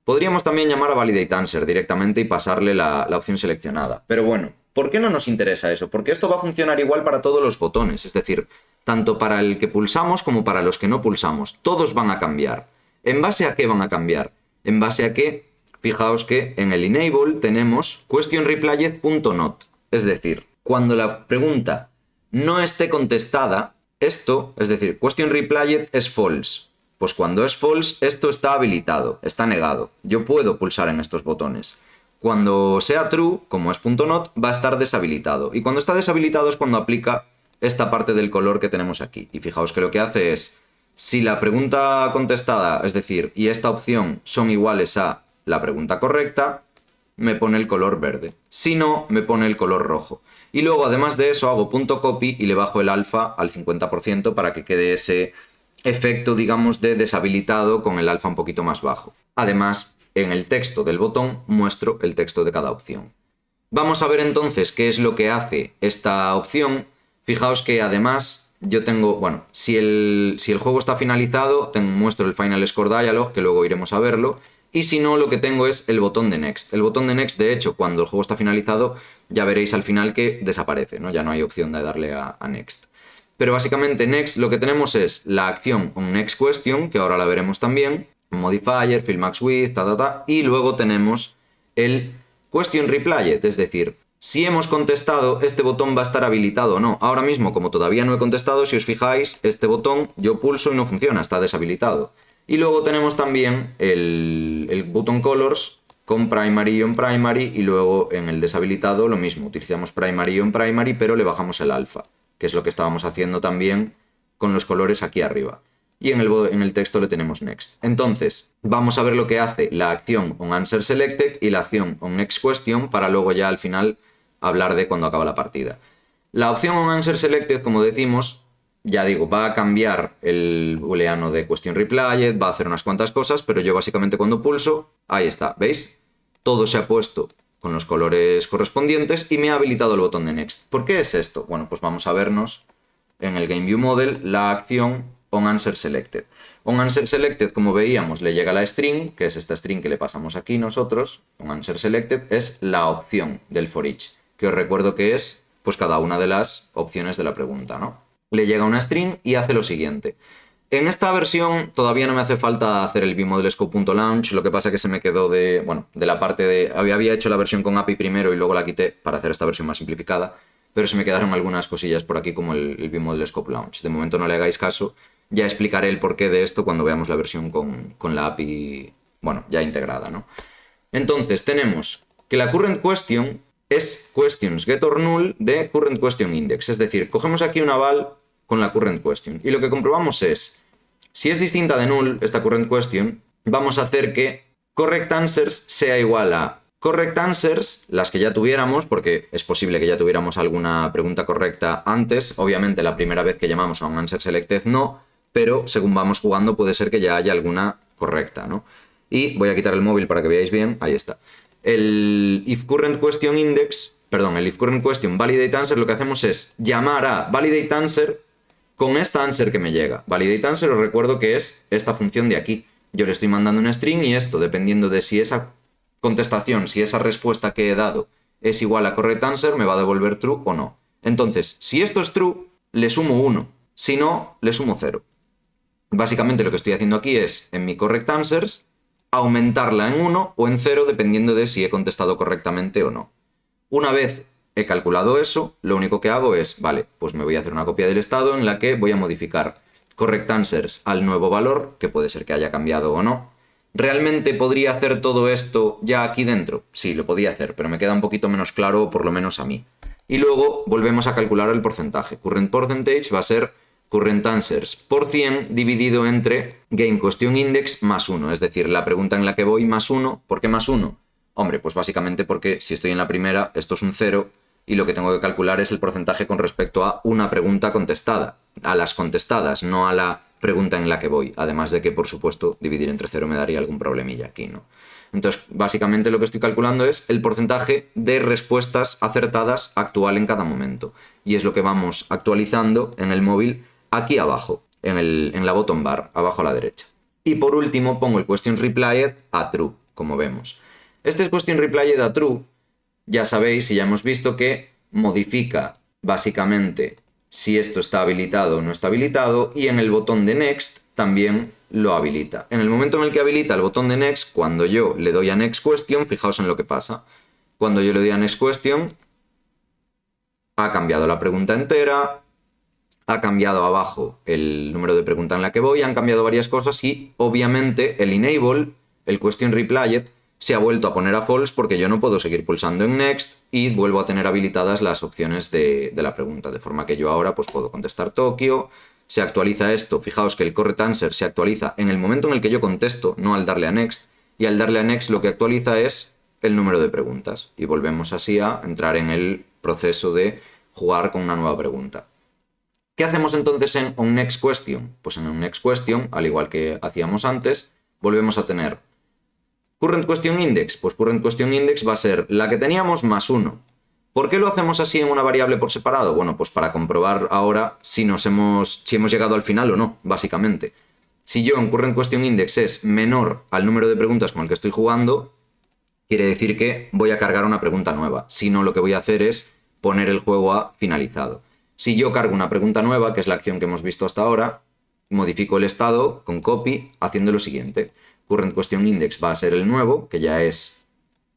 Podríamos también llamar a validate answer directamente y pasarle la opción seleccionada. Pero bueno, ¿por qué no nos interesa eso? Porque esto va a funcionar igual para todos los botones, es decir, tanto para el que pulsamos como para los que no pulsamos. Todos van a cambiar. ¿En base a qué van a cambiar? En base a que, fijaos que en el enable tenemos questionReplyed.not. Es decir, cuando la pregunta no esté contestada, esto, es decir, questionReplyed es false. Pues cuando es false, esto está habilitado, está negado. Yo puedo pulsar en estos botones. Cuando sea true, como es .not, va a estar deshabilitado. Y cuando está deshabilitado es cuando aplica esta parte del color que tenemos aquí. Y fijaos que lo que hace es, si la pregunta contestada, es decir, y esta opción son iguales a la pregunta correcta, me pone el color verde. Si no, me pone el color rojo. Y luego, además de eso, hago .copy y le bajo el alfa al 50% para que quede ese efecto, digamos, de deshabilitado con el alfa un poquito más bajo. Además, en el texto del botón muestro el texto de cada opción. Vamos a ver entonces qué es lo que hace esta opción. Fijaos que además yo tengo, bueno, si el juego está finalizado, muestro el Final Score Dialog, que luego iremos a verlo, y si no, lo que tengo es el botón de Next. El botón de Next, de hecho, cuando el juego está finalizado, ya veréis al final que desaparece, ¿no? Ya no hay opción de darle a Next. Pero básicamente Next lo que tenemos es la acción on Next Question, que ahora la veremos también, Modifier, Fill Max Width, y luego tenemos el Question Replayed, es decir, si hemos contestado, este botón va a estar habilitado o no. Ahora mismo, como todavía no he contestado, si os fijáis, este botón yo pulso y no funciona, está deshabilitado. Y luego tenemos también el button colors con primary y on primary, y luego en el deshabilitado lo mismo, utilizamos primary y on primary, pero le bajamos el alfa, que es lo que estábamos haciendo también con los colores aquí arriba. Y en el texto le tenemos next. Entonces, vamos a ver lo que hace la acción on answer selected y la acción on next question para luego ya al final hablar de cuando acaba la partida. La opción on answer selected, como decimos, ya digo, va a cambiar el booleano de question replayed, va a hacer unas cuantas cosas, pero yo básicamente cuando pulso, ahí está, ¿veis? Todo se ha puesto con los colores correspondientes y me ha habilitado el botón de next. ¿Por qué es esto? Bueno, pues vamos a vernos en el Game View Model la acción on answer selected. On answer selected, como veíamos, le llega la string, que es esta string que le pasamos aquí nosotros. On answer selected es la opción del for each, que os recuerdo que es pues cada una de las opciones de la pregunta, ¿no? Le llega una string y hace lo siguiente. En esta versión todavía no me hace falta hacer el vModelScope.launch, lo que pasa es que se me quedó de la parte de... Había hecho la versión con API primero y luego la quité para hacer esta versión más simplificada, pero se me quedaron algunas cosillas por aquí como el vModelScope.launch. De momento no le hagáis caso, ya explicaré el porqué de esto cuando veamos la versión con la API, bueno, ya integrada, ¿no? Entonces tenemos que la current question es questions get or null de current question index, es decir, cogemos aquí una val con la current question y lo que comprobamos es, si es distinta de null esta current question, vamos a hacer que correct answers sea igual a correct answers, las que ya tuviéramos, porque es posible que ya tuviéramos alguna pregunta correcta antes, obviamente la primera vez que llamamos a un answer selected no, pero según vamos jugando puede ser que ya haya alguna correcta, ¿no? Y voy a quitar el móvil para que veáis bien, ahí está. El if current question index, perdón, el if current question validate answer, lo que hacemos es llamar a validate answer con esta answer que me llega. Validate answer, os recuerdo que es esta función de aquí. Yo le estoy mandando una string y esto, dependiendo de si esa contestación, si esa respuesta que he dado es igual a correct answer, me va a devolver true o no. Entonces, si esto es true, le sumo 1. Si no, le sumo 0. Básicamente lo que estoy haciendo aquí es, en mi correct answers, aumentarla en 1 o en 0 dependiendo de si he contestado correctamente o no. Una vez he calculado eso, lo único que hago es, vale, pues me voy a hacer una copia del estado en la que voy a modificar correct answers al nuevo valor, que puede ser que haya cambiado o no. ¿Realmente podría hacer todo esto ya aquí dentro? Sí, lo podía hacer, pero me queda un poquito menos claro, por lo menos a mí. Y luego volvemos a calcular el porcentaje. Current percentage va a ser current answers por 100 dividido entre game question index más 1, es decir, la pregunta en la que voy más 1. ¿Por qué más 1? Hombre, pues básicamente porque si estoy en la primera, esto es un 0 y lo que tengo que calcular es el porcentaje con respecto a una pregunta contestada, a las contestadas, no a la pregunta en la que voy. Además de que, por supuesto, dividir entre 0 me daría algún problemilla aquí, ¿no? Entonces, básicamente lo que estoy calculando es el porcentaje de respuestas acertadas actual en cada momento. Y es lo que vamos actualizando en el móvil aquí abajo, en la bottom bar, abajo a la derecha. Y por último pongo el question replayed a true, como vemos. Este question replayed a true, ya sabéis y ya hemos visto que modifica básicamente si esto está habilitado o no está habilitado, y en el botón de next también lo habilita. En el momento en el que habilita el botón de next, cuando yo le doy a next question, fijaos en lo que pasa. Cuando yo le doy a next question, ha cambiado la pregunta entera, ha cambiado abajo el número de pregunta en la que voy, han cambiado varias cosas y obviamente el enable, el question replayed, se ha vuelto a poner a false porque yo no puedo seguir pulsando en next y vuelvo a tener habilitadas las opciones de la pregunta, de forma que yo ahora pues puedo contestar Tokio. Se actualiza esto, fijaos que el correct answer se actualiza en el momento en el que yo contesto, no al darle a next, y al darle a next lo que actualiza es el número de preguntas y volvemos así a entrar en el proceso de jugar con una nueva pregunta. ¿Qué hacemos entonces en onNextQuestion? Pues en onNextQuestion, al igual que hacíamos antes, volvemos a tener current question index. Pues current question index va a ser la que teníamos más 1. ¿Por qué lo hacemos así en una variable por separado? Bueno, pues para comprobar ahora si hemos llegado al final o no, básicamente. Si yo en currentQuestionIndex es menor al número de preguntas con el que estoy jugando, quiere decir que voy a cargar una pregunta nueva. Si no, lo que voy a hacer es poner el juego a finalizado. Si yo cargo una pregunta nueva, que es la acción que hemos visto hasta ahora, modifico el estado con copy haciendo lo siguiente. CurrentQuestionIndex va a ser el nuevo, que ya es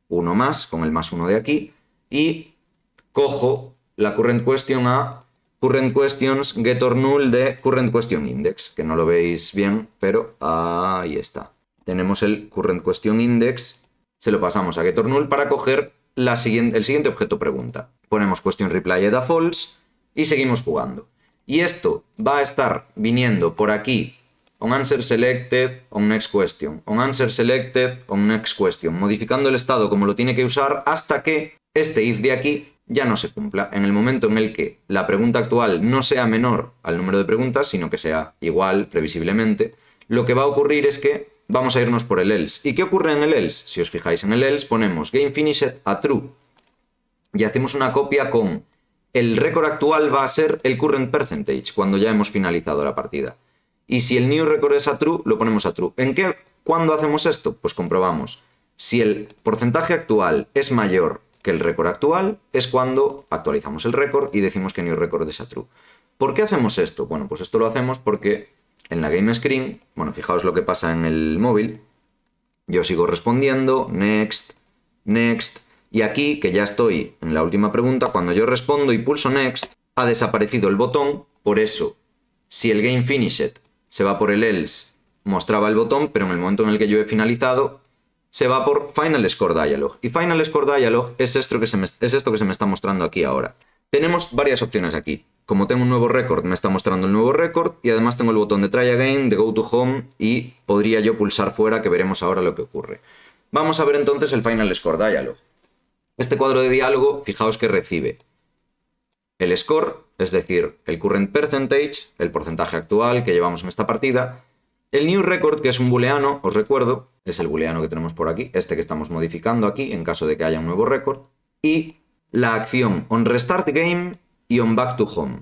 uno más, con el +1 de aquí, y cojo la currentQuestion a currentQuestions getOrNull de currentQuestionIndex, que no lo veis bien, pero ahí está. Tenemos el currentQuestionIndex, se lo pasamos a getOrNull para coger el siguiente objeto pregunta. Ponemos questionReplyed a false y seguimos jugando. Y esto va a estar viniendo por aquí on answer selected, on next question, on answer selected, on next question, modificando el estado como lo tiene que usar hasta que este if de aquí ya no se cumpla. En el momento en el que la pregunta actual no sea menor al número de preguntas, sino que sea igual, previsiblemente, lo que va a ocurrir es que vamos a irnos por el else. ¿Y qué ocurre en el else? Si os fijáis en el else ponemos gameFinished a true y hacemos una copia con el récord actual va a ser el current percentage cuando ya hemos finalizado la partida. Y si el new record es a true, lo ponemos a true. ¿Cuándo hacemos esto? Pues comprobamos. Si el porcentaje actual es mayor que el récord actual, es cuando actualizamos el récord y decimos que new record es a true. ¿Por qué hacemos esto? Bueno, pues esto lo hacemos porque en la game screen, bueno, fijaos lo que pasa en el móvil, yo sigo respondiendo, next, next, y aquí, que ya estoy en la última pregunta, cuando yo respondo y pulso next, ha desaparecido el botón, por eso, si el game finished se va por el else, mostraba el botón, pero en el momento en el que yo he finalizado, se va por Final Score Dialog. Y Final Score Dialog es esto que se me está mostrando aquí ahora. Tenemos varias opciones aquí. Como tengo un nuevo récord, me está mostrando el nuevo récord y además tengo el botón de Try Again, de Go to Home y podría yo pulsar fuera, que veremos ahora lo que ocurre. Vamos a ver entonces el Final Score Dialog. Este cuadro de diálogo, fijaos que recibe el score, es decir, el current percentage, el porcentaje actual que llevamos en esta partida, el new record, que es un booleano, os recuerdo, es el booleano que tenemos por aquí, este que estamos modificando aquí en caso de que haya un nuevo récord, y la acción on restart game y on back to home.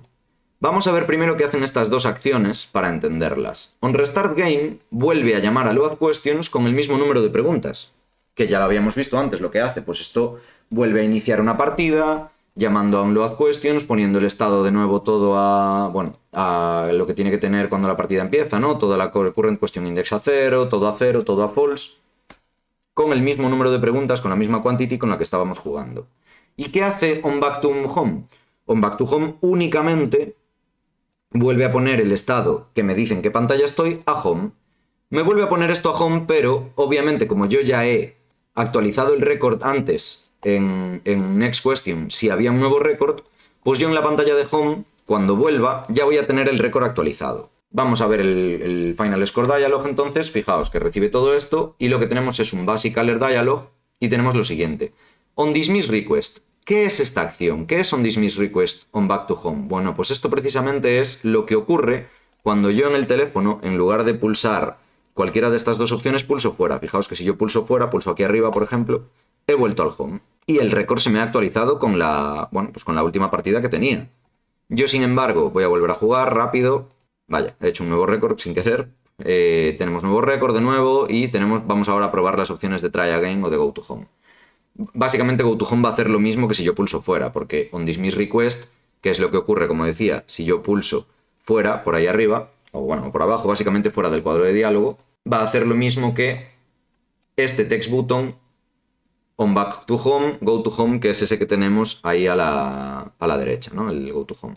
Vamos a ver primero qué hacen estas dos acciones para entenderlas. On restart game vuelve a llamar a load questions con el mismo número de preguntas, que ya lo habíamos visto antes. Lo que hace, pues esto vuelve a iniciar una partida, llamando a un load questions, poniendo el estado de nuevo todo a lo que tiene que tener cuando la partida empieza, ¿no? Toda la current question index a 0, todo a false, con el mismo número de preguntas, con la misma quantity con la que estábamos jugando. ¿Y qué hace on back to home? On back to home únicamente vuelve a poner el estado que me dice en qué pantalla estoy a home. Me vuelve a poner esto a home, pero obviamente como yo ya he actualizado el récord antes en next question, si había un nuevo récord, pues yo en la pantalla de home, cuando vuelva, ya voy a tener el récord actualizado. Vamos a ver el Final Score Dialog entonces. Fijaos que recibe todo esto y lo que tenemos es un Basic Alert Dialog y tenemos lo siguiente. On Dismiss Request. ¿Qué es esta acción? ¿Qué es On Dismiss Request on Back to Home? Bueno, pues esto precisamente es lo que ocurre cuando yo en el teléfono, en lugar de pulsar cualquiera de estas dos opciones, pulso fuera. Fijaos que si yo pulso fuera, pulso aquí arriba, por ejemplo, he vuelto al home. Y el récord se me ha actualizado con la última partida que tenía. Yo, sin embargo, voy a volver a jugar rápido. Vaya, he hecho un nuevo récord sin querer. Tenemos nuevo récord de nuevo y vamos ahora a probar las opciones de Try Again o de Go to Home. Básicamente Go to Home va a hacer lo mismo que si yo pulso fuera, porque on Dismiss Request, que es lo que ocurre, como decía, si yo pulso fuera, por ahí arriba, o bueno, por abajo, básicamente fuera del cuadro de diálogo, va a hacer lo mismo que este text button on back to home, go to home, que es ese que tenemos ahí a la derecha, ¿no? El go to home.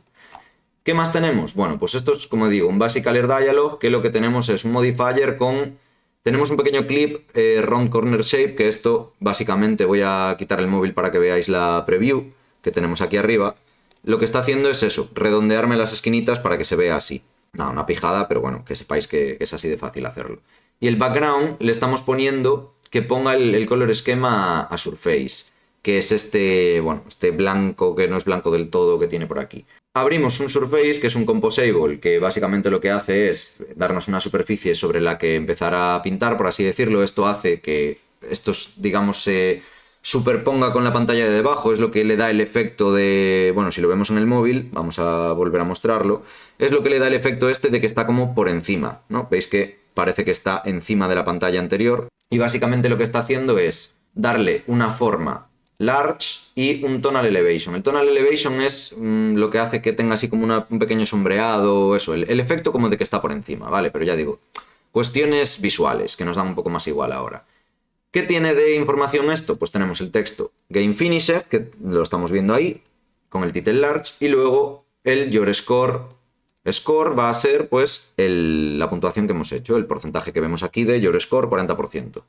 ¿Qué más tenemos? Bueno, pues esto es, como digo, un Basic Alert Dialog, que lo que tenemos es un modifier con... Tenemos un pequeño clip, Round Corner Shape, que esto, básicamente, voy a quitar el móvil para que veáis la preview que tenemos aquí arriba. Lo que está haciendo es eso, redondearme las esquinitas para que se vea así. No, una pijada, pero bueno, que sepáis que es así de fácil hacerlo. Y el background le estamos poniendo que ponga el color esquema a Surface, que es este blanco, que no es blanco del todo, que tiene por aquí. Abrimos un Surface, que es un composable, que básicamente lo que hace es darnos una superficie sobre la que empezar a pintar, por así decirlo. Esto hace que esto, digamos, se superponga con la pantalla de debajo, es lo que le da el efecto de... Bueno, si lo vemos en el móvil, vamos a volver a mostrarlo, es lo que le da el efecto este de que está como por encima, ¿no? Veis que parece que está encima de la pantalla anterior. Y básicamente lo que está haciendo es darle una forma large y un tonal elevation. El tonal elevation es lo que hace que tenga así como un pequeño sombreado, eso, el efecto como de que está por encima, ¿vale? Pero ya digo, cuestiones visuales que nos dan un poco más igual ahora. ¿Qué tiene de información esto? Pues tenemos el texto Game Finished, que lo estamos viendo ahí, con el title large, y luego el Your Score. Score va a ser pues la puntuación que hemos hecho, el porcentaje que vemos aquí de Your Score, 40%.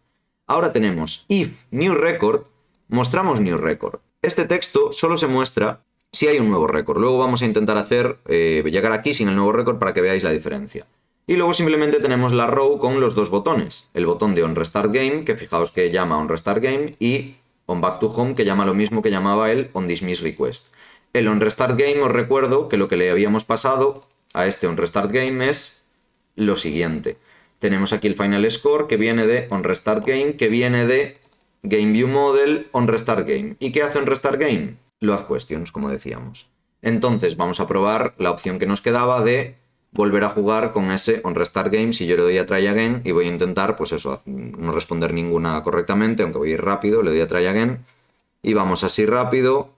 Ahora tenemos If New Record, mostramos New Record. Este texto solo se muestra si hay un nuevo récord. Luego vamos a intentar llegar aquí sin el nuevo récord para que veáis la diferencia. Y luego simplemente tenemos la row con los dos botones. El botón de On Restart Game, que fijaos que llama On Restart Game, y On Back to Home, que llama lo mismo que llamaba el On Dismiss Request. El On Restart Game, os recuerdo que lo que le habíamos pasado a este On Restart Game es lo siguiente. Tenemos aquí el Final Score, que viene de On Restart Game, que viene de Game View Model On Restart Game. ¿Y qué hace On Restart Game? Load Questions, como decíamos. Entonces vamos a probar la opción que nos quedaba de volver a jugar con ese On Restart Game si yo le doy a Try Again y voy a intentar, pues eso, no responder ninguna correctamente, aunque voy a ir rápido, le doy a Try Again y vamos así rápido.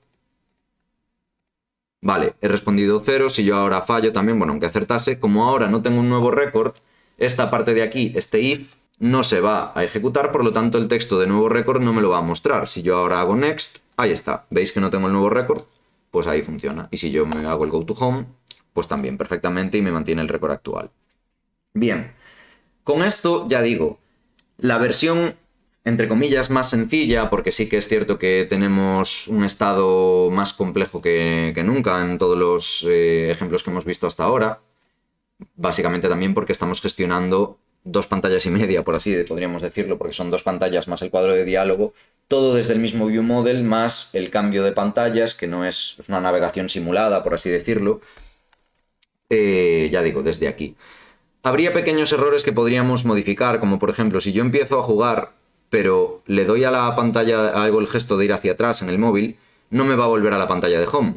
Vale, he respondido 0, si yo ahora fallo también, bueno, aunque acertase, como ahora no tengo un nuevo récord, esta parte de aquí, este if, no se va a ejecutar, por lo tanto el texto de nuevo récord no me lo va a mostrar. Si yo ahora hago next, ahí está, ¿veis que no tengo el nuevo récord? Pues ahí funciona. Y si yo me hago el go to home, pues también perfectamente y me mantiene el récord actual. Bien, con esto ya digo, la versión entre comillas más sencilla, porque sí que es cierto que tenemos un estado más complejo que nunca en todos los ejemplos que hemos visto hasta ahora, básicamente también porque estamos gestionando 2 pantallas y media, por así podríamos decirlo, porque son 2 pantallas más el cuadro de diálogo, todo desde el mismo view model más el cambio de pantallas, que no es una navegación simulada, por así decirlo. Ya digo, desde aquí. Habría pequeños errores que podríamos modificar, como por ejemplo, si yo empiezo a jugar, pero le doy a la pantalla, hago el gesto de ir hacia atrás en el móvil, no me va a volver a la pantalla de home.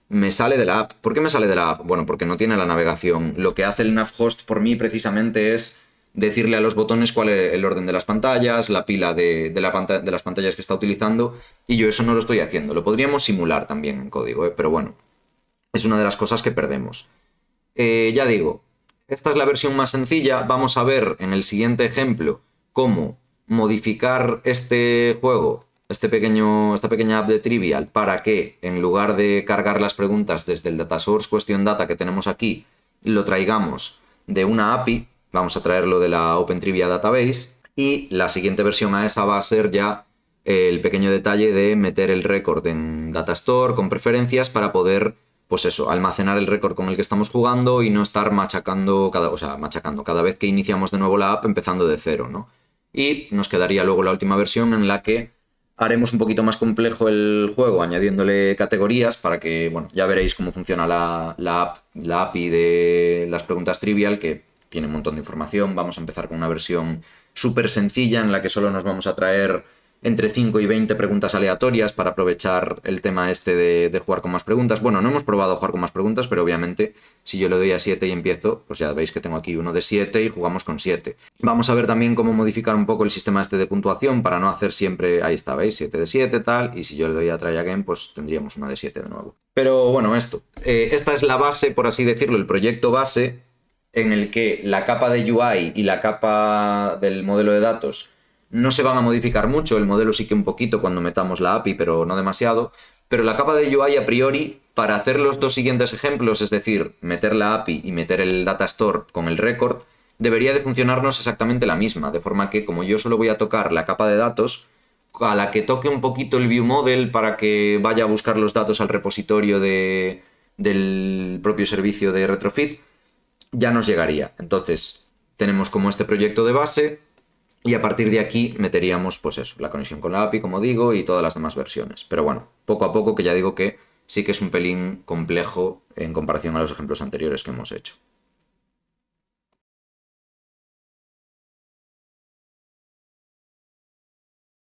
Me sale de la app. ¿Por qué me sale de la app? Bueno, porque no tiene la navegación. Lo que hace el navhost por mí precisamente es decirle a los botones cuál es el orden de las pantallas, la pila de las pantallas que está utilizando, y yo eso no lo estoy haciendo. Lo podríamos simular también en código, pero bueno, es una de las cosas que perdemos. Ya digo, esta es la versión más sencilla. Vamos a ver en el siguiente ejemplo cómo modificar este juego, esta pequeña app de Trivial, para que en lugar de cargar las preguntas desde el data source question data que tenemos aquí, lo traigamos de una API. Vamos a traerlo de la Open Trivia Database, y la siguiente versión a esa va a ser ya el pequeño detalle de meter el récord en Datastore con preferencias para poder, pues eso, almacenar el récord con el que estamos jugando y no estar machacando cada vez que iniciamos de nuevo la app empezando de cero, ¿no? Y nos quedaría luego la última versión en la que haremos un poquito más complejo el juego añadiéndole categorías para que, bueno, ya veréis cómo funciona la API de las preguntas trivial, que tiene un montón de información. Vamos a empezar con una versión súper sencilla en la que solo nos vamos a traer entre 5 y 20 preguntas aleatorias para aprovechar el tema este de jugar con más preguntas. Bueno, no hemos probado jugar con más preguntas, pero obviamente si yo le doy a 7 y empiezo, pues ya veis que tengo aquí uno de 7 y jugamos con 7. Vamos a ver también cómo modificar un poco el sistema este de puntuación para no hacer siempre, ahí está, ¿veis? 7 de 7, tal, y si yo le doy a try again, pues tendríamos una de 7 de nuevo. Pero bueno, esta es la base, por así decirlo, el proyecto base, en el que la capa de UI y la capa del modelo de datos no se van a modificar mucho. El modelo sí que un poquito cuando metamos la API, pero no demasiado. Pero la capa de UI a priori, para hacer los 2 siguientes ejemplos, es decir, meter la API y meter el data store con el record, debería de funcionarnos exactamente la misma. De forma que, como yo solo voy a tocar la capa de datos, a la que toque un poquito el view model para que vaya a buscar los datos al repositorio del propio servicio de Retrofit, ya nos llegaría. Entonces, tenemos como este proyecto de base, y a partir de aquí meteríamos, pues eso, la conexión con la API, como digo, y todas las demás versiones. Pero bueno, poco a poco, que ya digo que sí que es un pelín complejo en comparación a los ejemplos anteriores que hemos hecho.